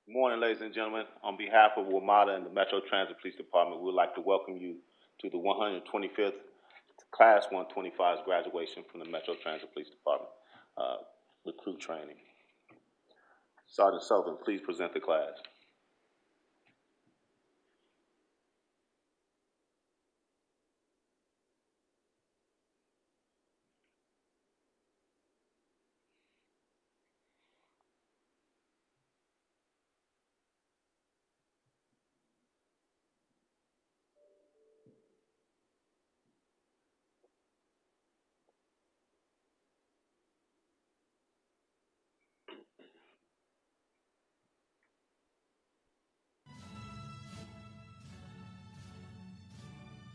Good morning, ladies and gentlemen. On behalf of WMATA and the Metro Transit Police Department, we would like to welcome you to the 125th Class 125's graduation from the Metro Transit Police Department recruit training. Sergeant Sullivan, please present the class.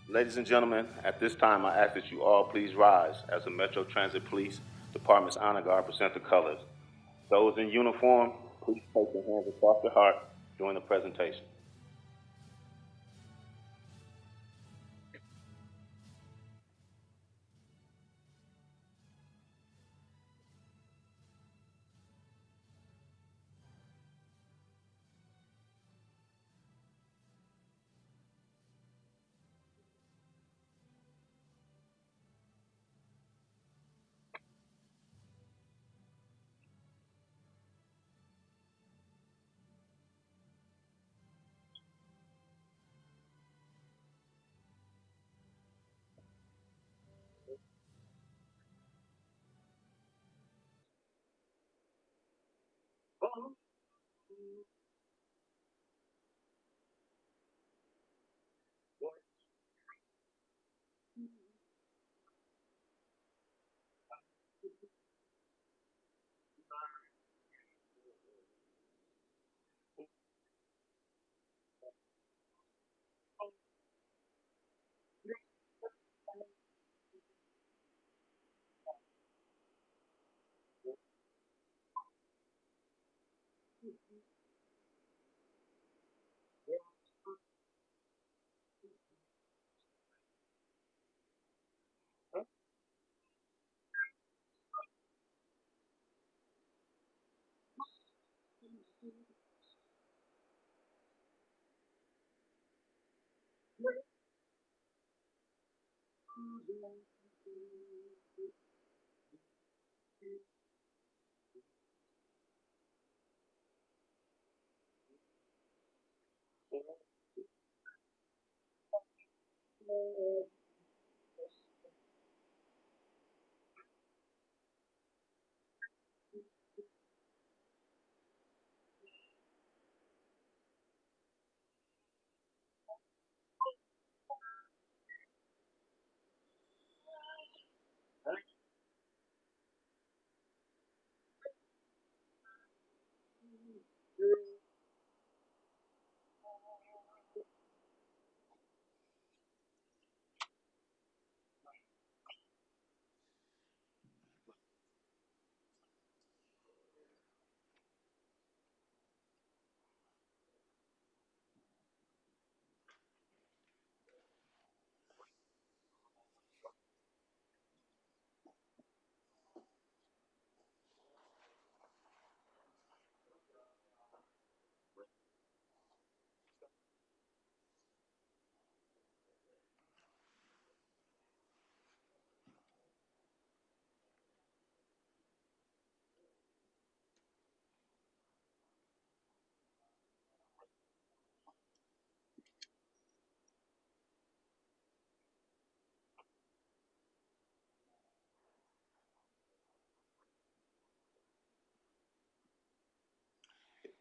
Ladies and gentlemen, at this time, I ask that you all please rise as the Metro Transit Police Department's Honor Guard present the colors. Those in uniform, please place your hands across your heart during the presentation.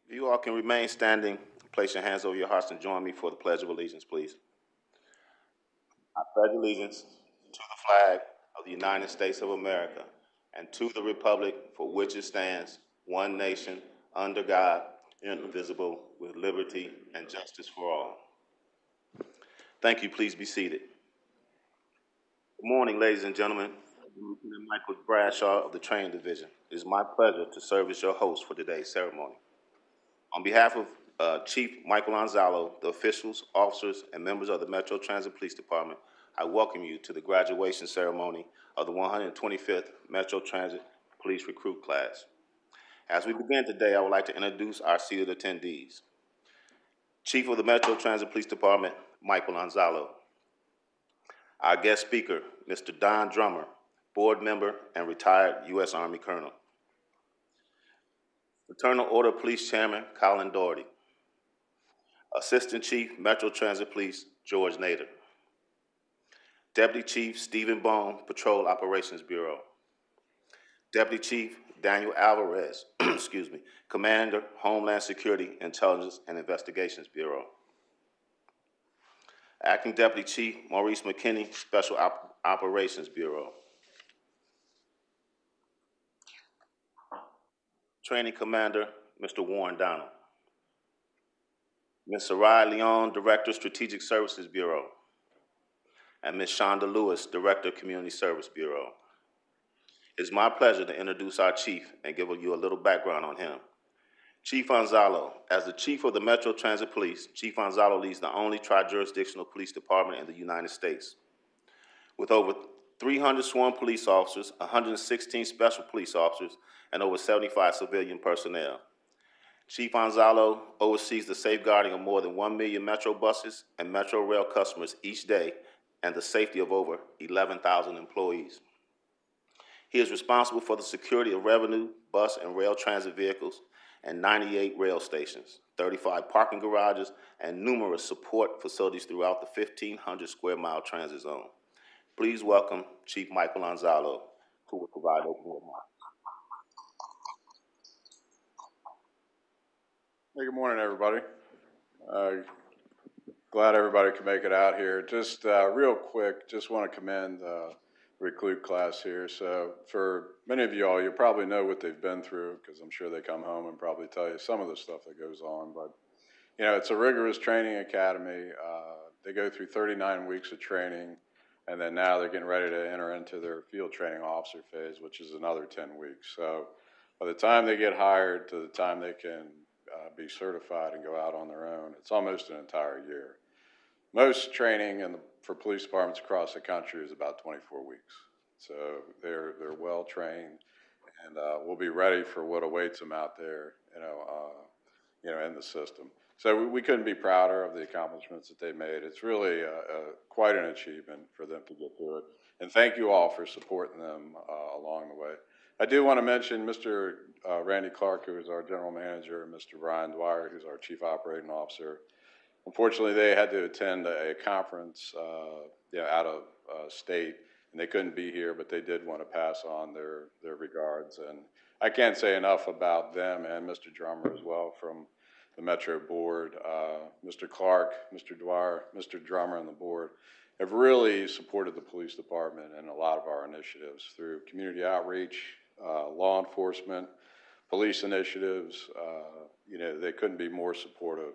If you all can remain standing, place your hands over your hearts and join me for the Pledge of Allegiance, please. I pledge allegiance to the flag of the United States of America and to the republic for which it stands, one nation, under God, indivisible, with liberty and justice for all. Thank you. Please be seated. Good morning, ladies and gentlemen. I'm Lieutenant Michael Bradshaw of the Training Division. It is my pleasure to serve as your host for today's ceremony. On behalf of Chief Michael Lonzalo, the officials, officers, and members of the Metro Transit Police Department, I welcome you to the graduation ceremony of the 125th Metro Transit Police Recruit Class. As we begin today, I would like to introduce our seated attendees. Chief of the Metro Transit Police Department, Michael Lonzalo. Our guest speaker, Mr. Don Drummer, board member and retired U.S. Army Colonel. Fraternal Order Police Chairman, Colin Doherty. Assistant Chief, Metro Transit Police, George Nader. Deputy Chief, Stephen Bone, Patrol Operations Bureau. Deputy Chief, Daniel Alvarez, excuse me, Commander, Homeland Security, Intelligence and Investigations Bureau. Acting Deputy Chief, Maurice McKinney, Special Operations Bureau. Training Commander, Mr. Warren Donald. Ms. Sarai Leon, Director, Strategic Services Bureau. And Ms. Shonda Lewis, Director, Community Service Bureau. It's my pleasure to introduce our chief and give you a little background on him. Chief Lonzalo. As the Chief of the Metro Transit Police, Chief Lonzalo leads the only tri-jurisdictional police department in the United States. With over 300 sworn police officers, 116 special police officers, and over 75 civilian personnel. Chief Lonzalo oversees the safeguarding of more than 1 million Metro buses and Metro Rail customers each day and the safety of over 11,000 employees. He is responsible for the security of revenue, bus and rail transit vehicles, and 98 rail stations, 35 parking garages, and numerous support facilities throughout the 1,500 square mile transit zone. Please welcome Chief Michael Lonzalo, who will provide opening remarks. Hey, good morning, everybody. Glad everybody could make it out here. Just real quick, just want to commend the recruit class here. So for many of you all, you probably know what they've been through because I'm sure they come home and probably tell you some of the stuff that goes on. But, you know, it's a rigorous training academy. They go through 39 weeks of training, and then now they're getting ready to enter into their field training officer phase, which is another 10 weeks. So by the time they get hired to the time they can be certified and go out on their own, it's almost an entire year. Most training for police departments across the country is about 24 weeks. So they're well trained, and we'll be ready for what awaits them out there, in the system. So we couldn't be prouder of the accomplishments that they made. It's really quite an achievement for them to get through it. And thank you all for supporting them along the way. I do want to mention Mr. Randy Clark, who is our general manager, and Mr. Brian Dwyer, who's our chief operating officer. Unfortunately, they had to attend a conference out of state, and they couldn't be here, but they did want to pass on their regards. And I can't say enough about them and Mr. Drummer as well from the Metro Board. Mr. Clark, Mr. Dwyer, Mr. Drummer, and the board have really supported the police department and a lot of our initiatives through community outreach, law enforcement, police initiatives. They couldn't be more supportive.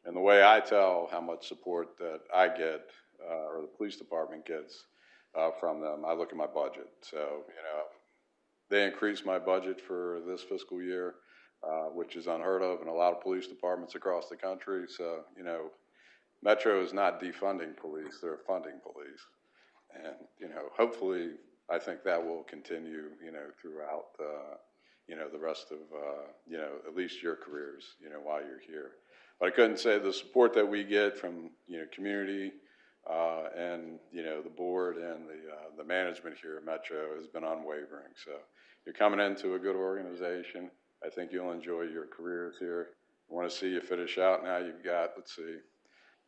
And the way I tell how much support that I get, or the police department gets from them, I look at my budget. So, they increased my budget for this fiscal year, which is unheard of in a lot of police departments across the country. So, Metro is not defunding police, they're funding police. And, hopefully, I think that will continue, throughout, the rest of, at least your careers, while you're here. But I couldn't say the support that we get from, community and, the board and the management here at Metro has been unwavering. So you're coming into a good organization. I think you'll enjoy your careers here. I want to see you finish out. Now you've got, let's see,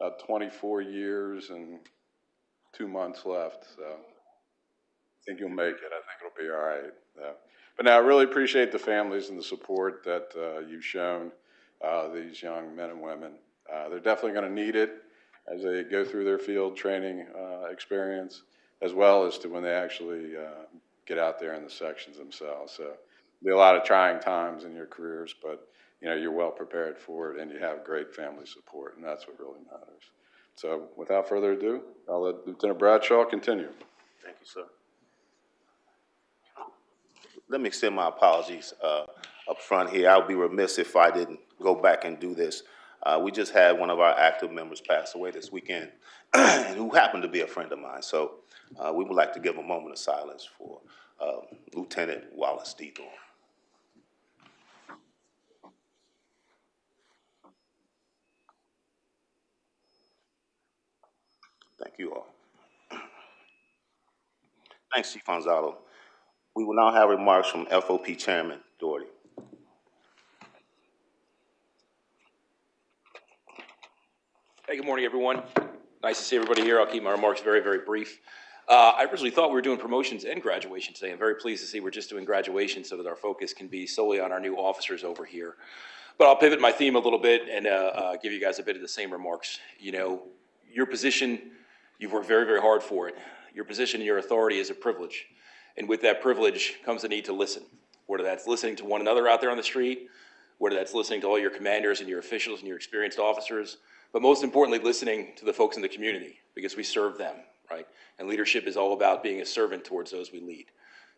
about 24 years and 2 months left. So I think you'll make it. I think it'll be all right. But now I really appreciate the families and the support that you've shown these young men and women. They're definitely going to need it as they go through their field training experience, as well as to when they actually get out there in the sections themselves. So there'll be a lot of trying times in your careers, but you're well prepared for it and you have great family support, and that's what really matters. So without further ado, I'll let Lieutenant Bradshaw continue. Thank you, sir. Let me extend my apologies up front here. I would be remiss if I didn't go back and do this. We just had one of our active members pass away this weekend, who happened to be a friend of mine. So we would like to give a moment of silence for Lieutenant Wallace D. Thorne. Thank you all. Thanks, Chief Lonzalo. We will now have remarks from FOP Chairman Doherty. Hey, good morning, everyone. Nice to see everybody here. I'll keep my remarks very, very brief. I originally thought we were doing promotions and graduation today. I'm very pleased to see we're just doing graduation so that our focus can be solely on our new officers over here. But I'll pivot my theme a little bit and give you guys a bit of the same remarks. You know, your position, you've worked very, very hard for it. Your position and your authority is a privilege. And with that privilege comes the need to listen, whether that's listening to one another out there on the street, whether that's listening to all your commanders and your officials and your experienced officers, but most importantly, listening to the folks in the community, because we serve them, right? And leadership is all about being a servant towards those we lead.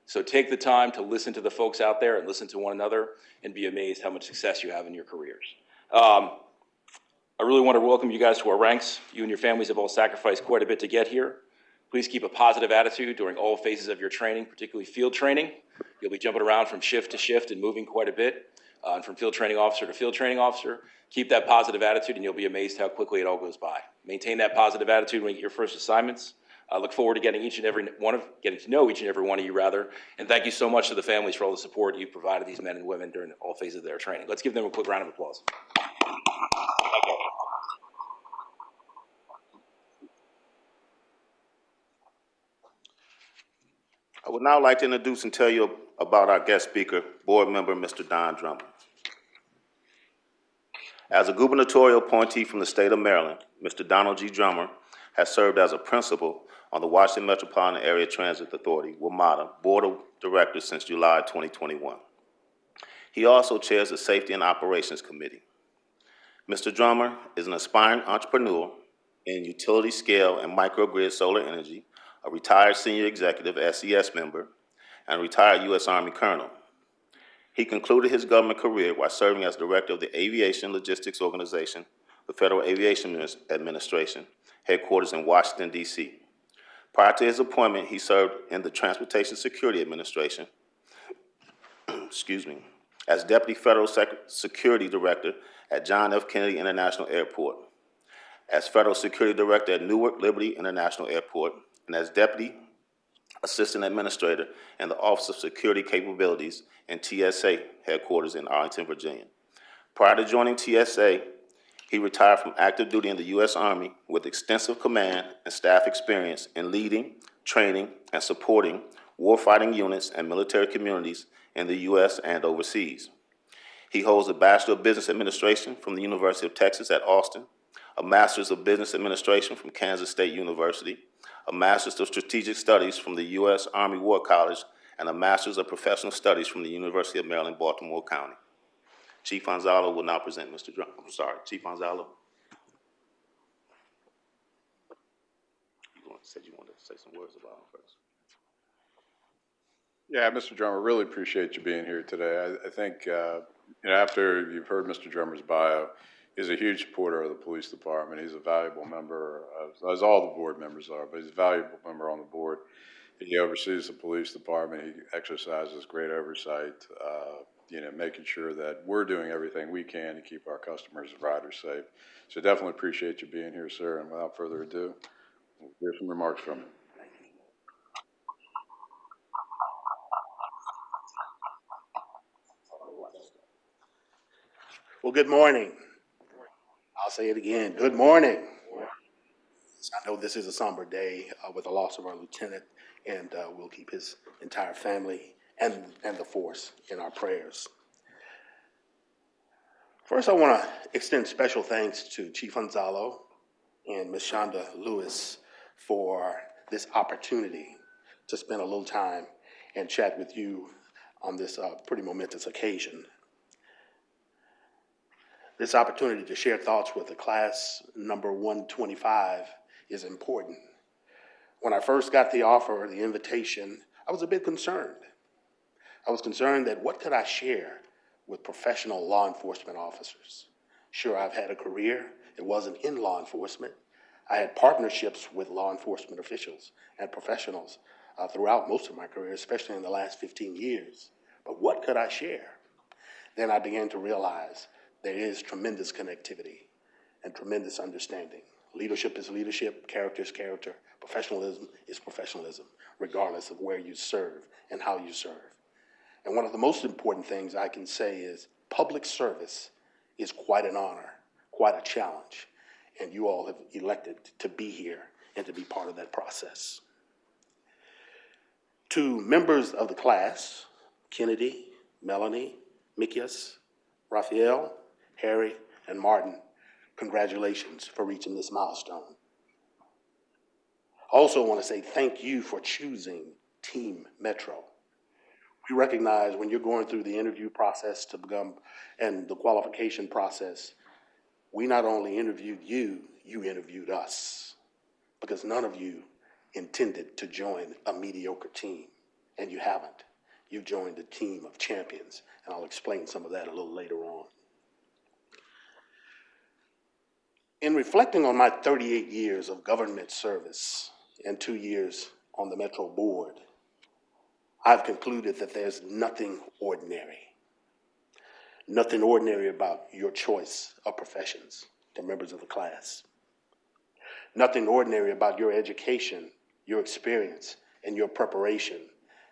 So take the time to listen to the folks out there and listen to one another and be amazed how much success you have in your careers. I really want to welcome you guys to our ranks. You and your families have all sacrificed quite a bit to get here. Please keep a positive attitude during all phases of your training, particularly field training. You'll be jumping around from shift to shift and moving quite a bit, and from field training officer to field training officer. Keep that positive attitude and you'll be amazed how quickly it all goes by. Maintain that positive attitude when you get your first assignments. I look forward to getting to know each and every one of you rather. And thank you so much to the families for all the support you've provided these men and women during all phases of their training. Let's give them a quick round of applause. I would now like to introduce and tell you about our guest speaker, board member, Mr. Don Drummer. As a gubernatorial appointee from the state of Maryland, Mr. Donald G. Drummer has served as a principal on the Washington Metropolitan Area Transit Authority, WMATA, Board of Directors since July 2021. He also chairs the Safety and Operations Committee. Mr. Drummer is an aspiring entrepreneur in utility scale and microgrid solar energy, a retired senior executive SES member, and a retired U.S. Army colonel. He concluded his government career while serving as director of the Aviation Logistics Organization, the Federal Aviation Administration, headquarters in Washington, D.C. Prior to his appointment, he served in the Transportation Security Administration, as Deputy Federal Security Director at John F. Kennedy International Airport, as Federal Security Director at Newark Liberty International Airport, and as Deputy Assistant Administrator in the Office of Security Capabilities and TSA headquarters in Arlington, Virginia. Prior to joining TSA, he retired from active duty in the U.S. Army with extensive command and staff experience in leading, training, and supporting warfighting units and military communities in the U.S. and overseas. He holds a Bachelor of Business Administration from the University of Texas at Austin, a Master's of Business Administration from Kansas State University, a Master's of Strategic Studies from the U.S. Army War College, and a Master's of Professional Studies from the University of Maryland, Baltimore County. Chief Lonzalo will now present Mr. Drummer. Chief Lonzalo. You said you wanted to say some words about him first. Yeah, Mr. Drummer, really appreciate you being here today. I think, after you've heard Mr. Drummer's bio, he's a huge supporter of the police department. He's a valuable member, as all the board members are, but he's a valuable member on the board. He oversees the police department. He exercises great oversight, making sure that we're doing everything we can to keep our customers and riders safe. So definitely appreciate you being here, sir. And without further ado, we'll hear some remarks from you. Well, good morning. I'll say it again. Good morning. I know this is a somber day with the loss of our lieutenant, and we'll keep his entire family and the force in our prayers. First, I want to extend special thanks to Chief Lonzalo and Ms. Shonda Lewis for this opportunity to spend a little time and chat with you on this pretty momentous occasion. This opportunity to share thoughts with the class number 125 is important. When I first got the offer or the invitation, I was a bit concerned. I was concerned that what could I share with professional law enforcement officers? Sure, I've had a career. It wasn't in law enforcement. I had partnerships with law enforcement officials and professionals throughout most of my career, especially in the last 15 years. But what could I share? Then I began to realize there is tremendous connectivity and tremendous understanding. Leadership is leadership, character is character, professionalism is professionalism, regardless of where you serve and how you serve. And one of the most important things I can say is public service is quite an honor, quite a challenge, and you all have elected to be here and to be part of that process. To members of the class, Kennedy, Melanie, Mikias, Raphael, Harry, and Martin, congratulations for reaching this milestone. I also want to say thank you for choosing Team Metro. We recognize when you're going through the interview process to become, and the qualification process, we not only interviewed you, you interviewed us, because none of you intended to join a mediocre team, and you haven't. You joined a team of champions, and I'll explain some of that a little later on. In reflecting on my 38 years of government service and 2 years on the Metro Board, I've concluded that there's nothing ordinary about your choice of professions to members of the class. Nothing ordinary about your education, your experience, and your preparation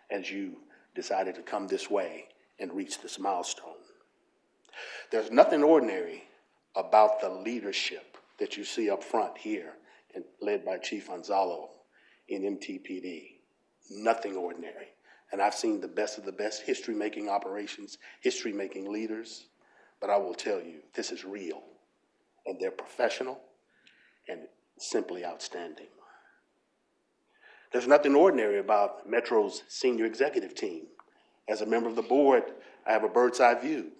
as you decided to come this way and reach this milestone. There's nothing ordinary about the leadership that you see up front here, and led by Chief Lonzalo in MTPD. Nothing ordinary. And I've seen the best of the best history-making operations, history-making leaders, but I will tell you, this is real, and they're professional and simply outstanding. There's nothing ordinary about Metro's senior executive team. As a member of the board, I have a bird's eye view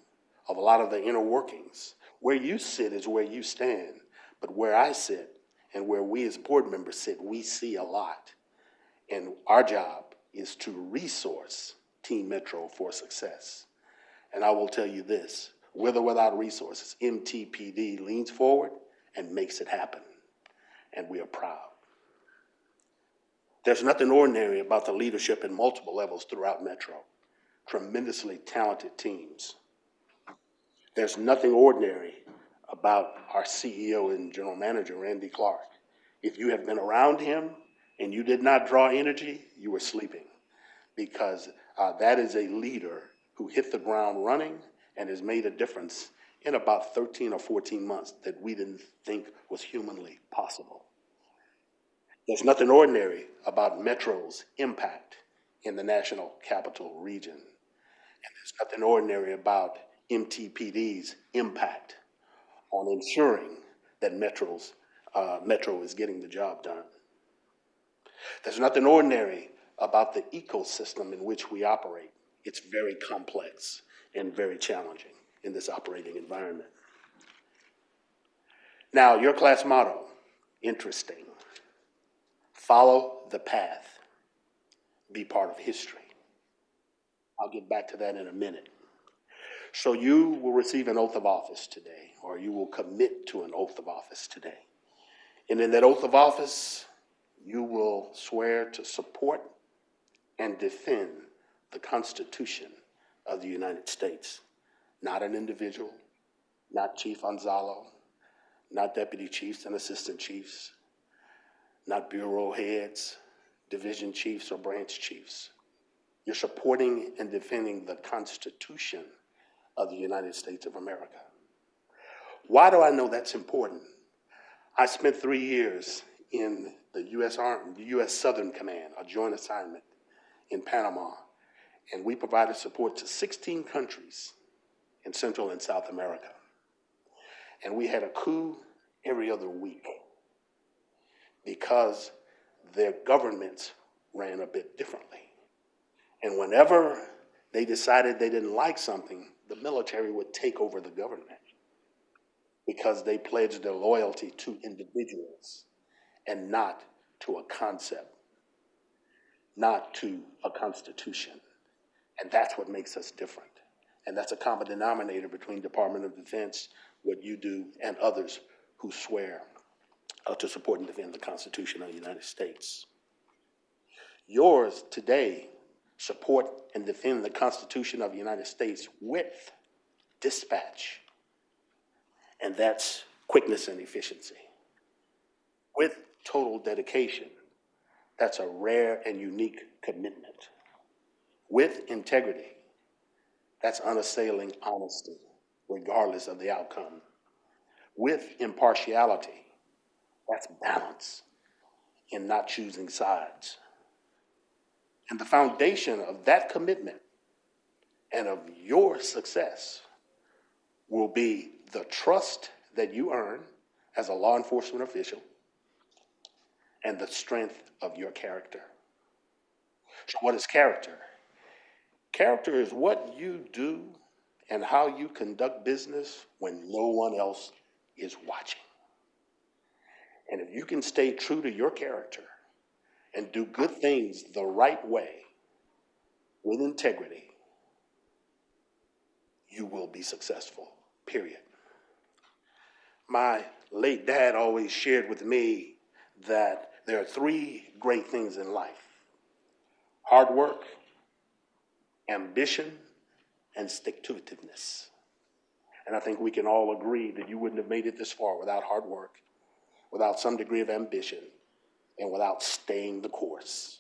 of a lot of the inner workings. Where you sit is where you stand, but where I sit and where we as board members sit, we see a lot. And our job is to resource Team Metro for success. And I will tell you this, with or without resources, MTPD leans forward and makes it happen. And we are proud. There's nothing ordinary about the leadership in multiple levels throughout Metro. Tremendously talented teams. There's nothing ordinary about our CEO and General Manager, Randy Clark. If you have been around him and you did not draw energy, you were sleeping, because that is a leader who hit the ground running and has made a difference in about 13 or 14 months that we didn't think was humanly possible. There's nothing ordinary about Metro's impact in the National Capital Region. And there's nothing ordinary about MTPD's impact on ensuring that Metro is getting the job done. There's nothing ordinary about the ecosystem in which we operate. It's very complex and very challenging in this operating environment. Now, your class motto, interesting. Follow the path. Be part of history. I'll get back to that in a minute. So you will receive an oath of office today, or you will commit to an oath of office today. And in that oath of office, you will swear to support and defend the Constitution of the United States. Not an individual, not Chief Lonzalo, not deputy chiefs and assistant chiefs, not bureau heads, division chiefs, or branch chiefs. You're supporting and defending the Constitution of the United States of America. Why do I know that's important? I spent 3 years in the U.S. Army, the U.S. Southern Command, a joint assignment in Panama, and we provided support to 16 countries in Central and South America. And we had a coup every other week because their governments ran a bit differently. And whenever they decided they didn't like something, the military would take over the government because they pledged their loyalty to individuals and not to a concept, not to a constitution. And that's what makes us different. And that's a common denominator between Department of Defense, what you do, and others who swear to support and defend the Constitution of the United States. Yours today, support and defend the Constitution of the United States with dispatch. And that's quickness and efficiency. with total dedication. That's a rare and unique commitment. With integrity, that's unassailing honesty, regardless of the outcome. With impartiality, that's balance in not choosing sides. And the foundation of that commitment and of your success will be the trust that you earn as a law enforcement official and the strength of your character. So what is character? Character is what you do and how you conduct business when no one else is watching. And if you can stay true to your character and do good things the right way with integrity, you will be successful, period. My late dad always shared with me that there are three great things in life: hard work, ambition, and stick-to-itiveness. And I think we can all agree that you wouldn't have made it this far without hard work, without some degree of ambition, and without staying the course.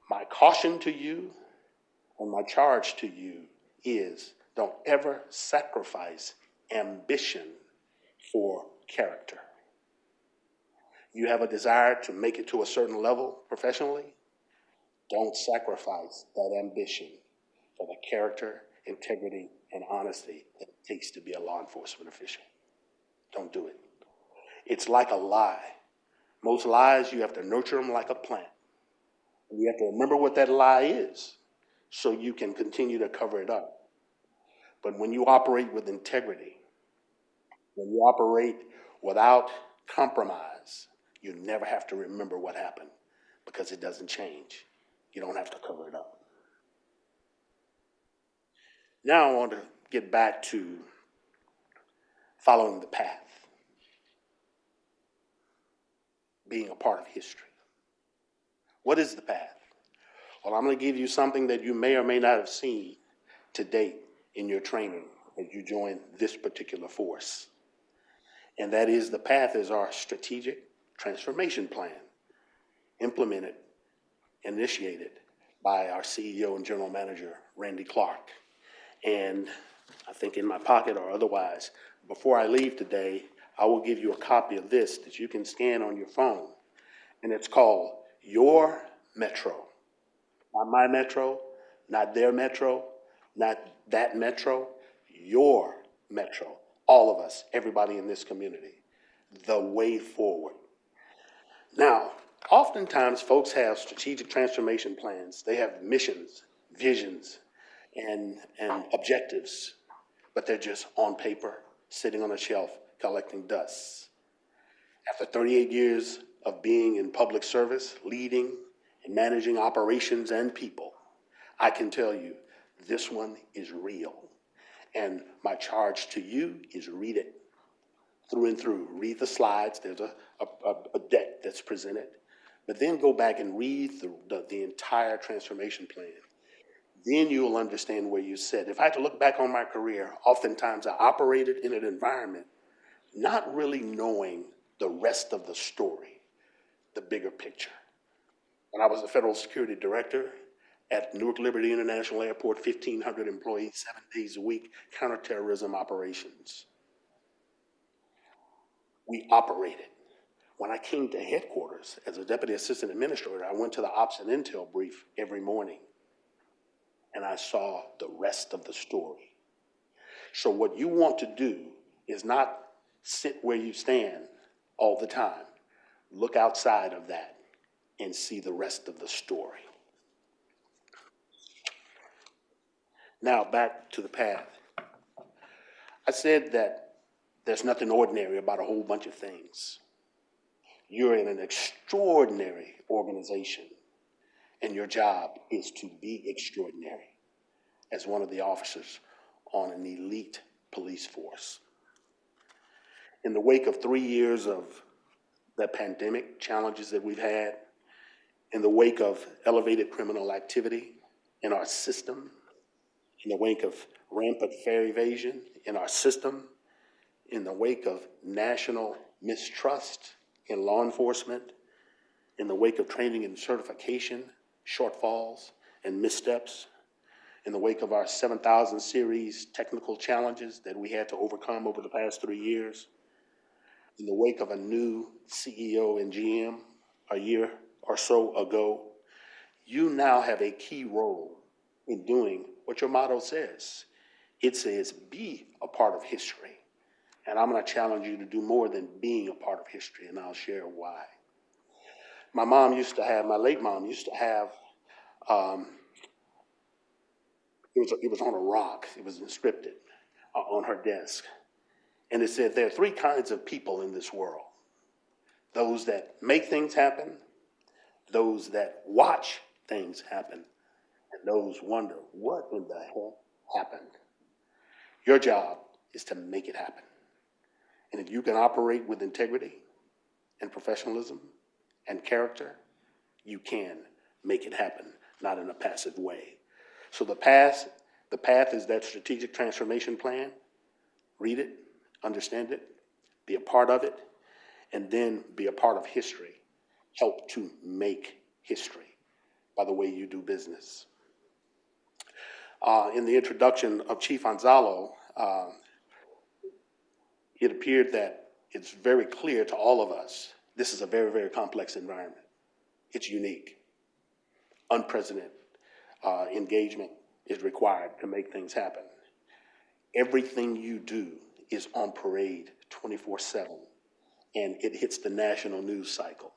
My caution to you and my charge to you is don't ever sacrifice ambition for character. You have a desire to make it to a certain level professionally, don't sacrifice that ambition for the character, integrity, and honesty that it takes to be a law enforcement official. Don't do it. It's like a lie. Most lies, you have to nurture them like a plant. And you have to remember what that lie is so you can continue to cover it up. But when you operate with integrity, when you operate without compromise, you never have to remember what happened because it doesn't change. You don't have to cover it up. Now I want to get back to following the path, being a part of history. What is the path? Well, I'm going to give you something that you may or may not have seen to date in your training as you join this particular force. And that is, the path is our strategic transformation plan, implemented, initiated by our CEO and General Manager, Randy Clark. And I think in my pocket or otherwise, before I leave today, I will give you a copy of this that you can scan on your phone. And it's called Your Metro. Not my metro, not their metro, not that metro, your metro. All of us, everybody in this community. The way forward. Now, oftentimes folks have strategic transformation plans. They have missions, visions, and objectives, but they're just on paper, sitting on a shelf, collecting dust. After 38 years of being in public service, leading and managing operations and people, I can tell you this one is real. And my charge to you is read it through and through. Read the slides. There's a deck that's presented. But then go back and read the entire transformation plan. Then you will understand where you sit. If I had to look back on my career, oftentimes I operated in an environment not really knowing the rest of the story, the bigger picture. When I was the federal security director at Newark Liberty International Airport, 1,500 employees, 7 days a week, counterterrorism operations. We operated. When I came to headquarters as a deputy assistant administrator, I went to the ops and intel brief every morning, and I saw the rest of the story. So what you want to do is not sit where you stand all the time. Look outside of that and see the rest of the story. Now back to the path. I said that there's nothing ordinary about a whole bunch of things. You're in an extraordinary organization, and your job is to be extraordinary as one of the officers on an elite police force. In the wake of 3 years of the pandemic challenges that we've had, in the wake of elevated criminal activity in our system, in the wake of rampant fare evasion in our system, in the wake of national mistrust in law enforcement, in the wake of training and certification, shortfalls and missteps, in the wake of our 7,000 series technical challenges that we had to overcome over the past 3 years, in the wake of a new CEO and GM a year or so ago, you now have a key role in doing what your motto says. It says, be a part of history. And I'm going to challenge you to do more than being a part of history, and I'll share why. My late mom used to have, it was on a rock, it was inscripted on her desk. And it said, there are 3 kinds of people in this world. Those that make things happen, those that watch things happen, and those wonder what in the hell happened. Your job is to make it happen. And if you can operate with integrity and professionalism and character, you can make it happen, not in a passive way. So the path is that strategic transformation plan. Read it, understand it, be a part of it, and then be a part of history. Help to make history by the way you do business. In the introduction of Chief Lonzalo, it appeared that it's very clear to all of us, this is a very, very complex environment. It's unique. Unprecedented engagement is required to make things happen. Everything you do is on parade 24/7, and it hits the national news cycle.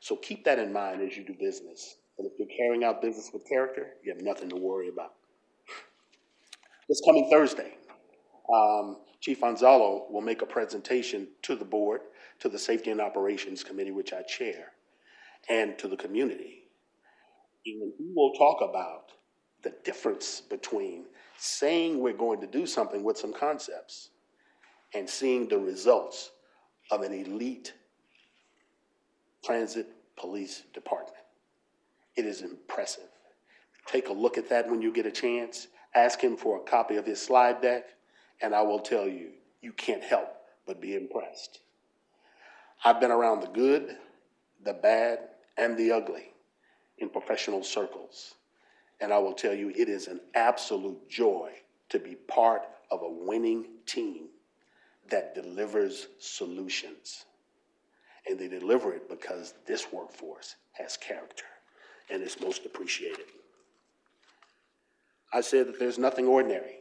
So keep that in mind as you do business. And if you're carrying out business with character, you have nothing to worry about. This coming Thursday, Chief Lonzalo will make a presentation to the board, to the Safety and Operations Committee, which I chair, and to the community. And he will talk about the difference between saying we're going to do something with some concepts and seeing the results of an elite transit police department. It is impressive. Take a look at that when you get a chance. Ask him for a copy of his slide deck, and I will tell you, you can't help but be impressed. I've been around the good, the bad, and the ugly in professional circles. And I will tell you, it is an absolute joy to be part of a winning team that delivers solutions. And they deliver it because this workforce has character and is most appreciated. I said that there's nothing ordinary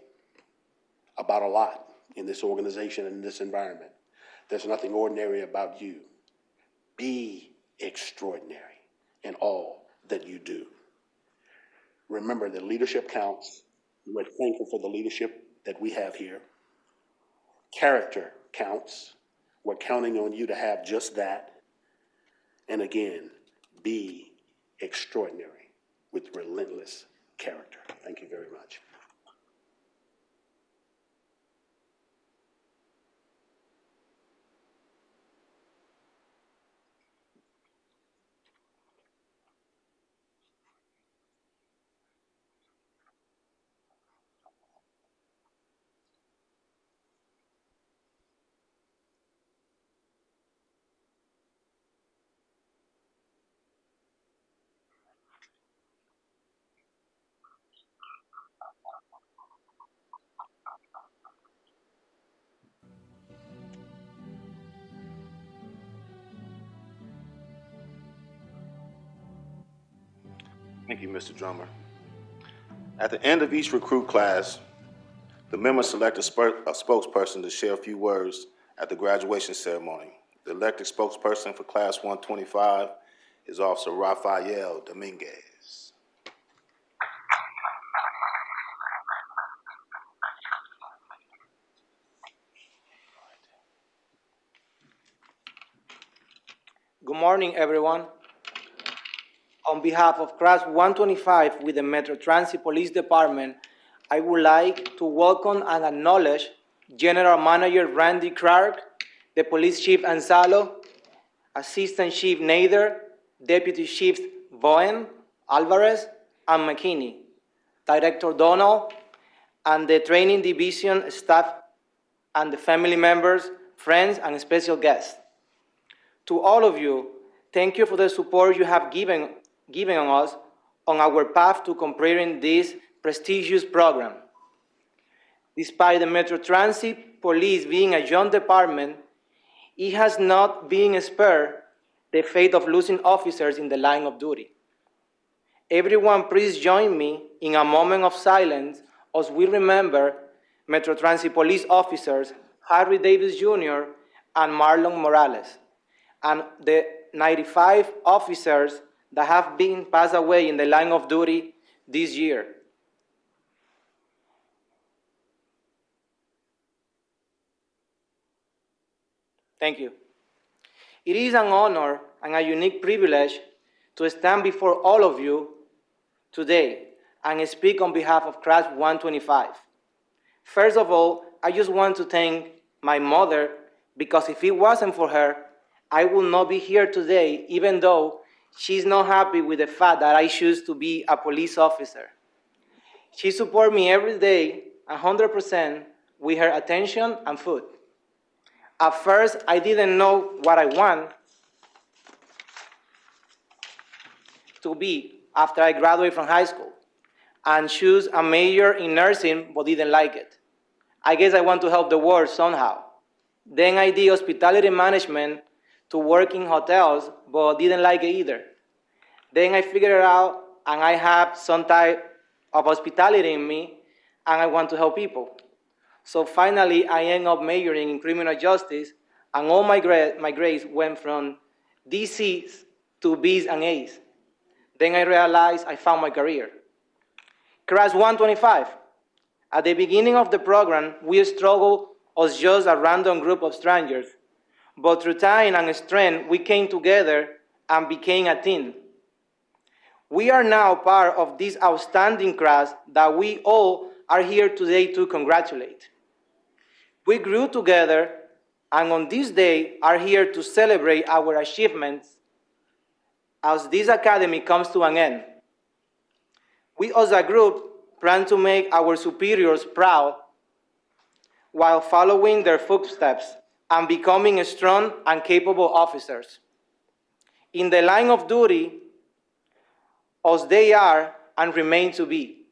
about a lot in this organization and in this environment. There's nothing ordinary about you. Be extraordinary in all that you do. Remember that leadership counts. We're thankful for the leadership that we have here. Character counts. We're counting on you to have just that. And again, be extraordinary with relentless character. Thank you very much. Thank you, Mr. Drummer. At the end of each recruit class, the members select a spokesperson to share a few words at the graduation ceremony. The elected spokesperson for Class 125 is Officer Rafael Dominguez. Good morning, everyone. On behalf of Class 125 with the Metro Transit Police Department, I would like to welcome and acknowledge General Manager Randy Clark, the Police Chief Lonzalo, Assistant Chief Nader, Deputy Chiefs Bowen, Alvarez, and McKinney, Director Donald, and the Training Division staff, and the family members, friends, and special guests. To all of you, thank you for the support you have given us on our path to completing this prestigious program. Despite the Metro Transit Police being a young department, it has not been spared the fate of losing officers in the line of duty. Everyone, please join me in a moment of silence as we remember Metro Transit Police officers Harry Davis Jr. and Marlon Morales, and the 95 officers that have been passed away in the line of duty this year. Thank you. It is an honor and a unique privilege to stand before all of you today and speak on behalf of Class 125. First of all, I just want to thank my mother, because if it wasn't for her, I would not be here today, even though she's not happy with the fact that I choose to be a police officer. She supports me every day, 100%, with her attention and food. At first, I didn't know what I want to be after I graduated from high school and chose a major in nursing, but didn't like it. I guess I want to help the world somehow. Then I did hospitality management to work in hotels, but didn't like it either. Then I figured it out, and I have some type of hospitality in me, and I want to help people. So finally, I ended up majoring in criminal justice, and all my grades went from DCs to Bs and As. Then I realized I found my career. Class 125. At the beginning of the program, we struggled as just a random group of strangers. But through time and strength, we came together and became a team. We are now part of this outstanding class that we all are here today to congratulate. We grew together, and on this day are here to celebrate our achievements as this academy comes to an end. We as a group plan to make our superiors proud while following their footsteps and becoming strong and capable officers. In the line of duty, as they are and remain to be.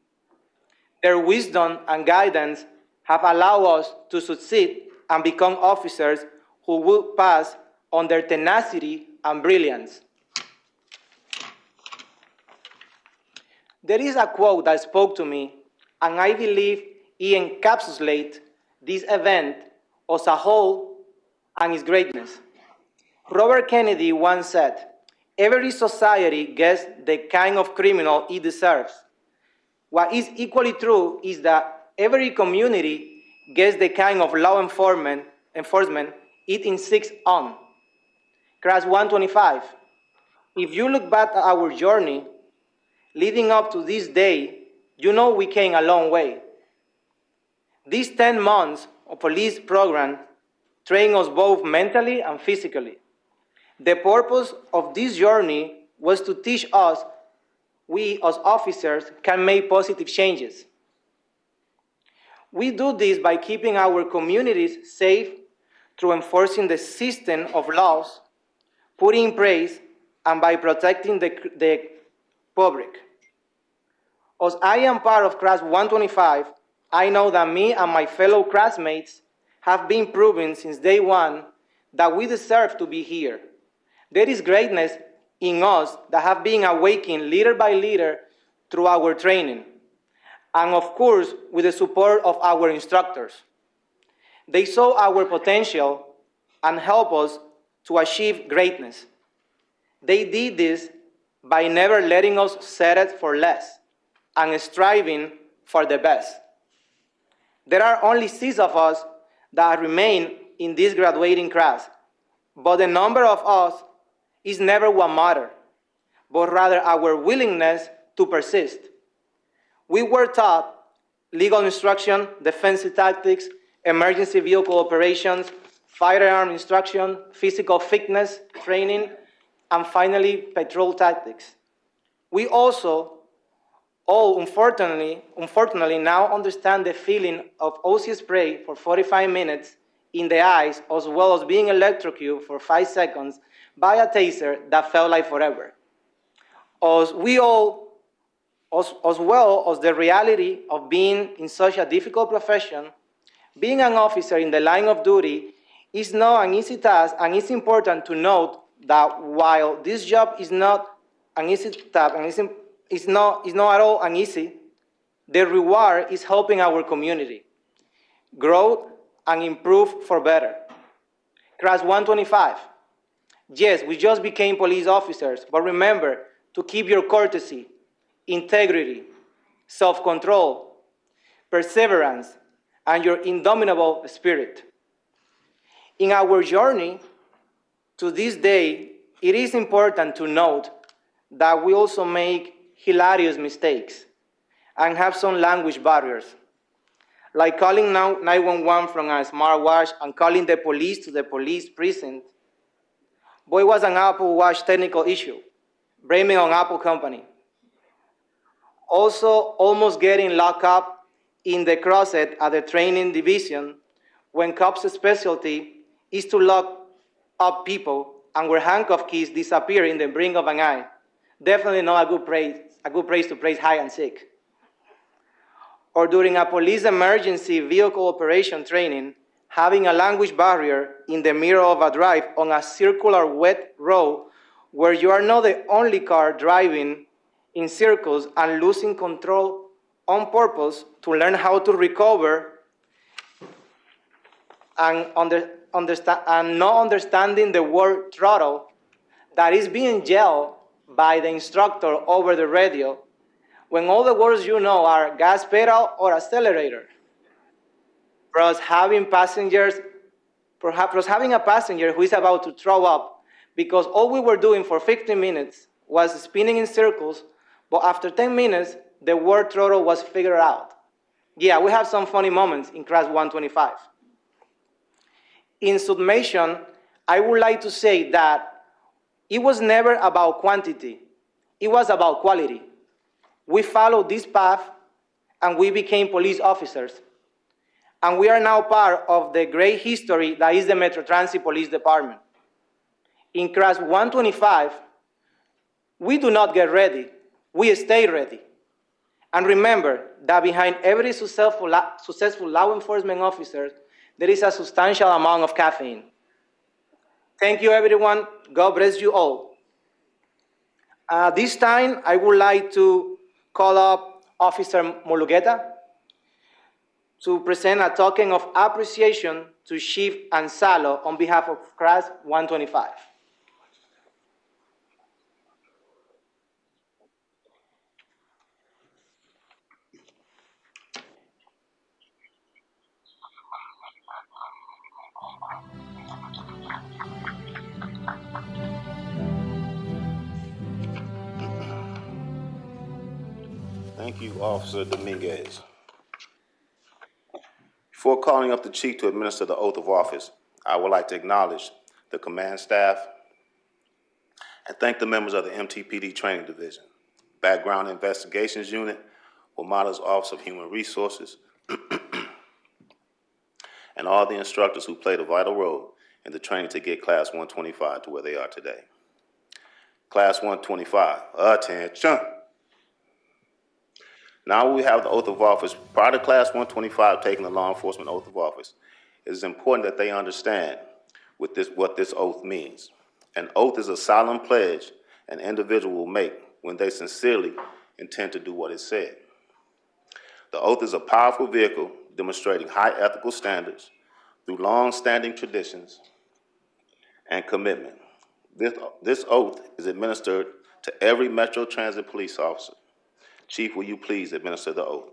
Their wisdom and guidance have allowed us to succeed and become officers who will pass on their tenacity and brilliance. There is a quote that spoke to me, and I believe it encapsulates this event as a whole and its greatness. Robert Kennedy once said, "Every society gets the kind of criminal it deserves. What is equally true is that every community gets the kind of law enforcement it insists on." Class 125, if you look back at our journey leading up to this day, you know we came a long way. These 10 months of police program trained us both mentally and physically. The purpose of this journey was to teach us we as officers can make positive changes. We do this by keeping our communities safe through enforcing the system of laws put in place and by protecting the public. As I am part of Class 125, I know that me and my fellow classmates have been proving since day one that we deserve to be here. There is greatness in us that have been awakened little by little through our training, and of course with the support of our instructors. They saw our potential and helped us to achieve greatness. They did this by never letting us settle for less and striving for the best. There are only 6 of us that remain in this graduating class, but the number of us is never what matters, but rather our willingness to persist. We were taught legal instruction, defensive tactics, emergency vehicle operations, firearm instruction, physical fitness training, and finally, patrol tactics. We also all, unfortunately now understand the feeling of OC spray for 45 minutes in the eyes, as well as being electrocuted for 5 seconds by a taser that felt like forever. As well as the reality of being in such a difficult profession, being an officer in the line of duty is not an easy task, and it's important to note that while this job is not an easy task, and it's not at all an easy, the reward is helping our community grow and improve for better. Class 125. Yes, we just became police officers, but remember to keep your courtesy, integrity, self-control, perseverance, and your indomitable spirit. In our journey to this day, it is important to note that we also make hilarious mistakes and have some language barriers, like calling 911 from a smartwatch and calling the police to the police precinct. But it was an Apple Watch technical issue, blaming on Apple company. Also, almost getting locked up in the closet at the training division when cops' specialty is to lock up people and where handcuff keys disappear in the blink of an eye. Definitely not a good place to place hide and seek. Or during a police emergency vehicle operation training, having a language barrier in the middle of a drive on a circular wet road where you are not the only car driving in circles and losing control on purpose to learn how to recover and not understanding the word throttle that is being yelled by the instructor over the radio when all the words you know are gas pedal or accelerator. Plus having a passenger who is about to throw up because all we were doing for 15 minutes was spinning in circles, but after 10 minutes, the word throttle was figured out. Yeah, we have some funny moments in class 125. In summation, I would like to say that it was never about quantity, it was about quality. We followed this path and we became police officers. And we are now part of the great history that is the Metro Transit Police Department. In class 125, we do not get ready, we stay ready. And remember that behind every successful law enforcement officer, there is a substantial amount of caffeine. Thank you, everyone. God bless you all. This time, I would like to call up Officer Mulugueta to present a token of appreciation to Chief Lonzalo on behalf of class 125. Thank you, Officer Dominguez. Before calling up the Chief to administer the oath of office, I would like to acknowledge the command staff and thank the members of the MTPD Training Division, Background Investigations Unit, WMATA's Office of Human Resources, and all the instructors who played a vital role in the training to get Class 125 to where they are today. Class 125, attention. Now we have the oath of office. Prior to Class 125 taking the law enforcement oath of office, it is important that they understand what this oath means. An oath is a solemn pledge an individual will make when they sincerely intend to do what is said. The oath is a powerful vehicle demonstrating high ethical standards through long-standing traditions and commitment. This oath is administered to every Metro Transit police officer. Chief, will you please administer the oath?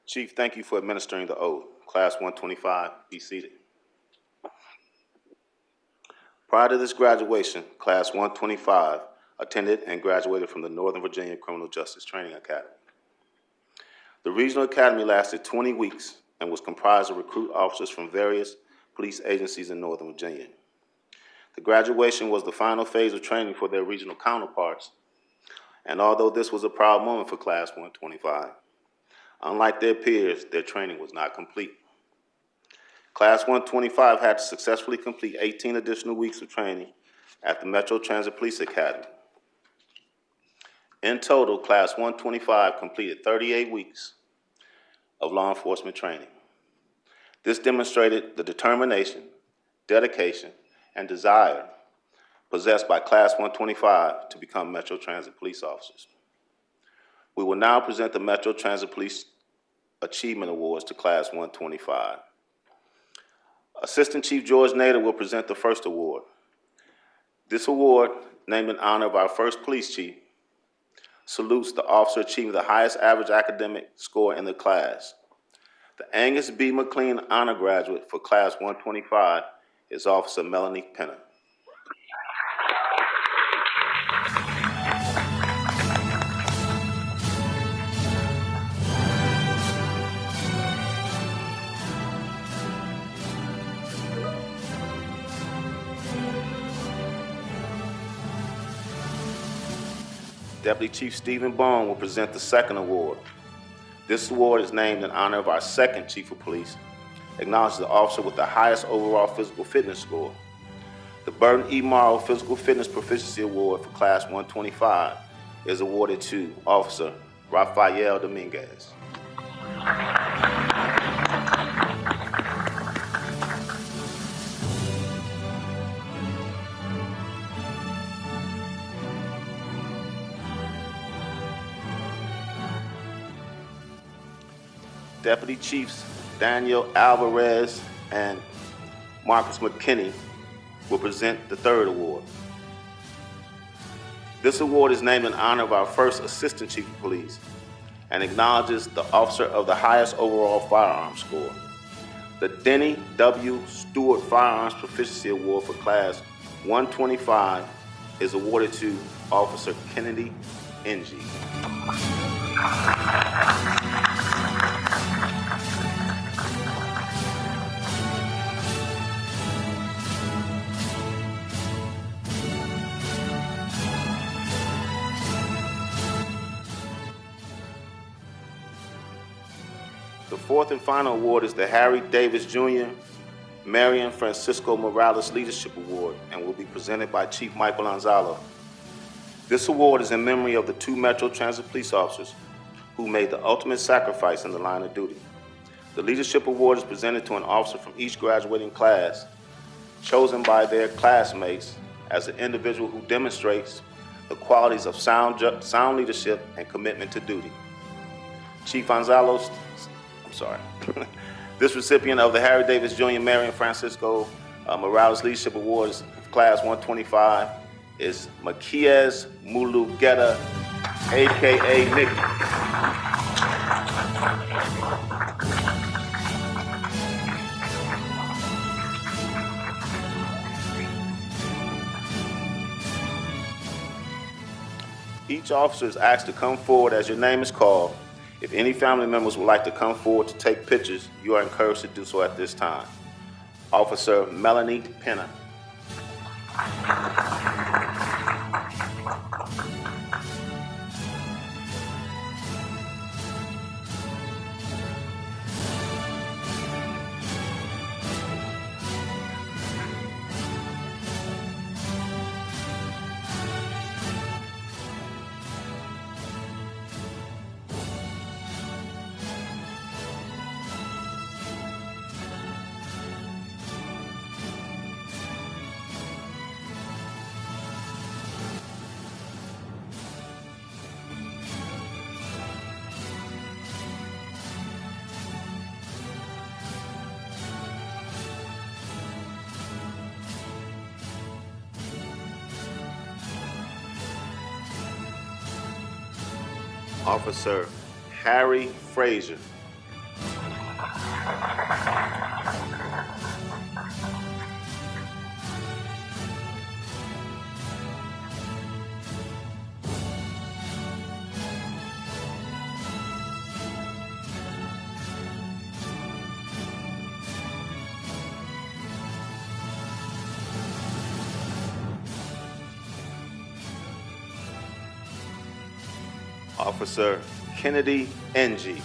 Chief, thank you for administering the oath. Class 125, be seated. Prior to this graduation, Class 125 attended and graduated from the Northern Virginia Criminal Justice Training Academy. The Regional Academy lasted 20 weeks and was comprised of recruit officers from various police agencies in Northern Virginia. The graduation was the final phase of training for their regional counterparts, and although this was a proud moment for Class 125, unlike their peers, their training was not complete. Class 125 had to successfully complete 18 additional weeks of training at the Metro Transit Police Academy. In total, Class 125 completed 38 weeks of law enforcement training. This demonstrated the determination, dedication, and desire possessed by Class 125 to become Metro Transit police officers. We will now present the Metro Transit Police Achievement Awards to Class 125. Assistant Chief George Nader will present the first award. This award, named in honor of our first police chief, salutes the officer achieving the highest average academic score in the class. The Angus B. McLean Honor Graduate for Class 125 is Officer Melanie Penner. Deputy Chief Stephen Bone will present the second award. This award is named in honor of our second Chief of Police, acknowledges the officer with the highest overall physical fitness score. The Burton E. Morrow Physical Fitness Proficiency Award for Class 125 is awarded to Officer Rafael Dominguez. Deputy Chiefs Daniel Alvarez and Marcus McKinney will present the third award. This award is named in honor of our first Assistant Chief of Police and acknowledges the officer of the highest overall firearms score. The Denny W. Stewart Firearms Proficiency Award for Class 125 is awarded to Officer Kennedy Ng. The fourth and final award is the Harry Davis Jr. Marion Francisco Morales Leadership Award and will be presented by Chief Michael Lonzalo. This award is in memory of the two Metro Transit police officers who made the ultimate sacrifice in the line of duty. The Leadership Award is presented to an officer from each graduating class, chosen by their classmates as an individual who demonstrates the qualities of sound leadership and commitment to duty. Chief Gonzalo's, this recipient of the Harry Davis Jr. Marion Francisco Morales Leadership Awards, Class 125, is Maquiez Mulugeta, AKA Nick. Each officer is asked to come forward as your name is called. If any family members would like to come forward to take pictures, you are encouraged to do so at this time. Officer Melanie Penner. Officer Harry Frazier. Officer Kennedy Ng.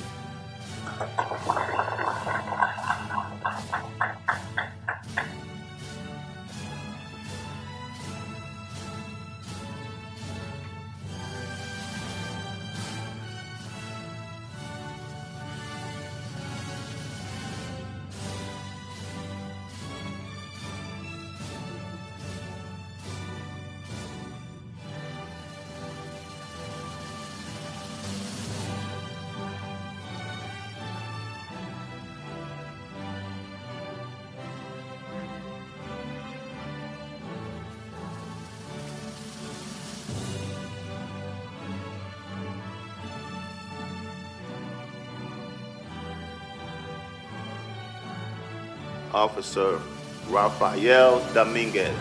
Officer Rafael Dominguez.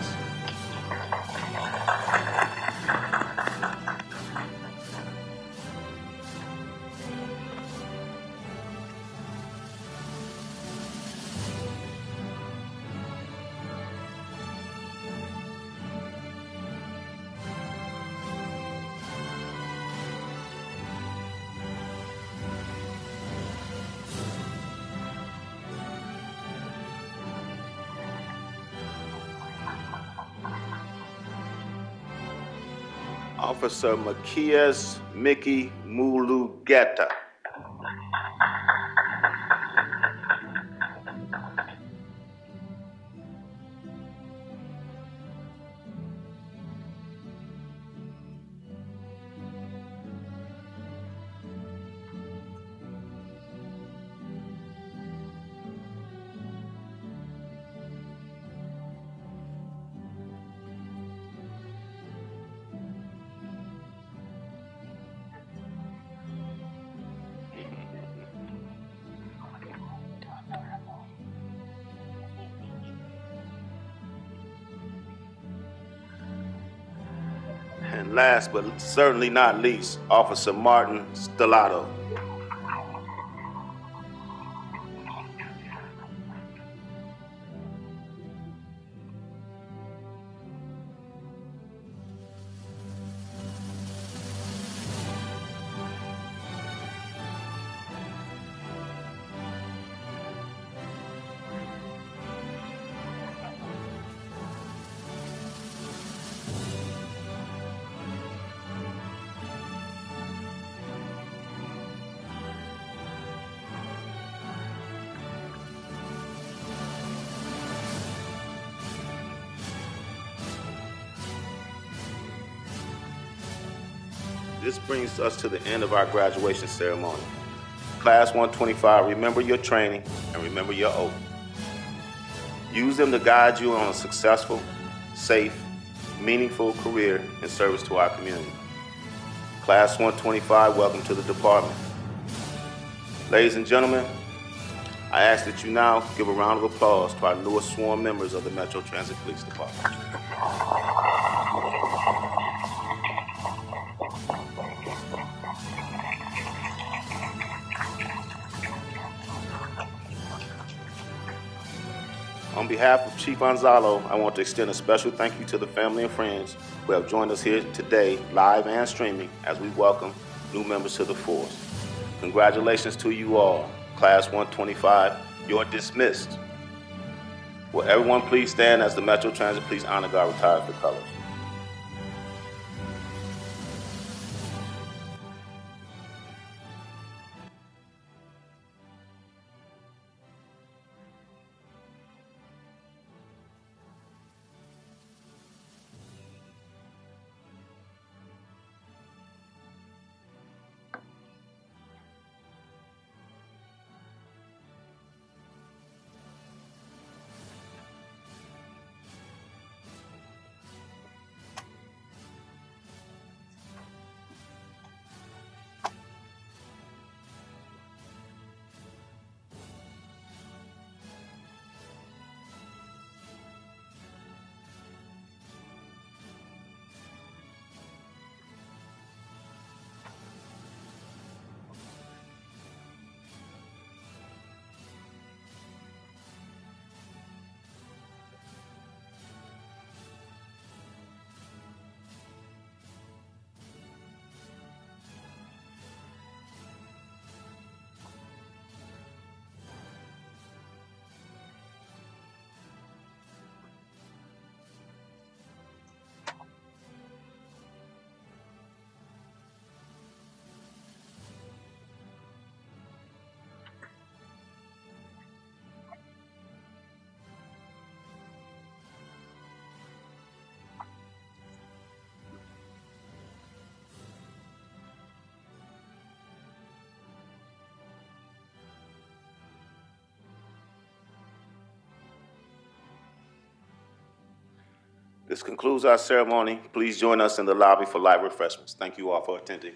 Officer Macias Mickey Mulugeta. And last but certainly not least, Officer Martin Stellato. This brings us to the end of our graduation ceremony. Class 125, remember your training and remember your oath. Use them to guide you on a successful, safe, meaningful career in service to our community. Class 125, welcome to the department. Ladies and gentlemen, I ask that you now give a round of applause to our newest sworn members of the Metro Transit Police Department. On behalf of Chief Lonzalo, I want to extend a special thank you to the family and friends who have joined us here today, live and streaming, as we welcome new members to the force. Congratulations to you all. Class 125, you're dismissed. Will everyone please stand as the Metro Transit Police Honor Guard retires the colors. This concludes our ceremony. Please join us in the lobby for light refreshments. Thank you all for attending.